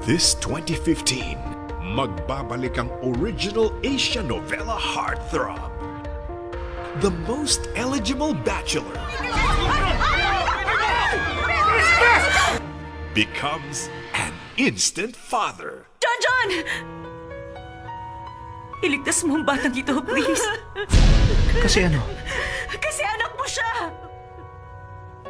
This 2015, magbabalik ang original Asian novela heartthrob. The most eligible bachelor becomes an instant father. John! Iligtas mo ang batang ito, please. Kasi ano? Kasi anak mo siya!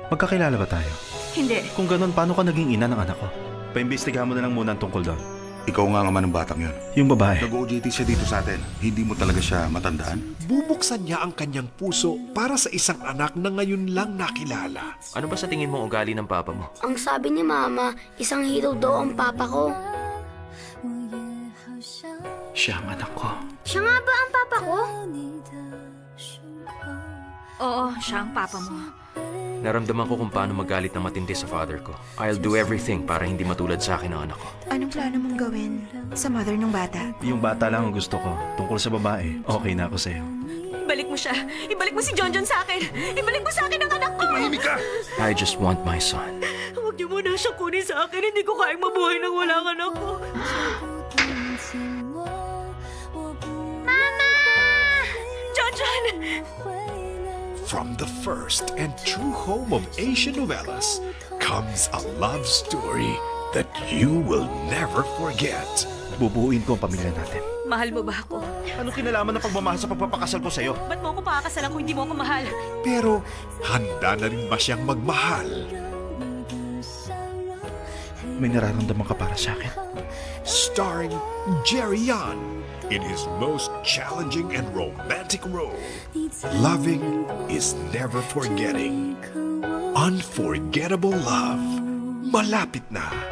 Magkakilala ba tayo? Hindi. Kung ganun, paano ka naging ina ng anak ko? Paimbestigahan mo na lang muna ang tungkol doon. Ikaw nga ang ama ng batang yun. Yung babae. Nag-OJT siya dito sa atin. Hindi mo talaga siya matandaan? Bubuksan niya ang kanyang puso para sa isang anak na ngayon lang nakilala. Ano ba sa tingin mo ugali ng papa mo? Ang sabi ni Mama, isang hero daw ang papa ko. Siya ang anak ko. Siya nga ba ang papa ko? Oo, siya ang papa mo. Naramdaman ko kung paano magalit ng matindi sa father ko. I'll do everything para hindi matulad sa akin ang anak ko. Anong plano mong gawin sa mother ng bata? Yung bata lang ang gusto ko. Tungkol sa babae, okay na ako sa'yo. Ibalik mo siya. Ibalik mo si John sa akin. Ibalik mo sa akin ang anak ko. Mahimik ka! I just want my son. Huwag niyo muna siyang kunin sa akin. Hindi ko kayang mabuhay nang wala ang anak ko. Mama! John! From the first and true home of Asian novellas comes a love story that you will never forget. Bubuuin ko ang pamilya natin. Mahal mo ba ako? Anong kinalaman ng pagmamahal sa pagpapakasal ko sa'yo? Ba't mo ako pakakasalan kung hindi mo ako mahal? Pero handa na rin ba siyang magmahal? May nararamdaman ka para sa akin. Starring Jerry Yan in his most challenging and romantic role. Loving is never forgetting. Unforgettable love. Malapit na.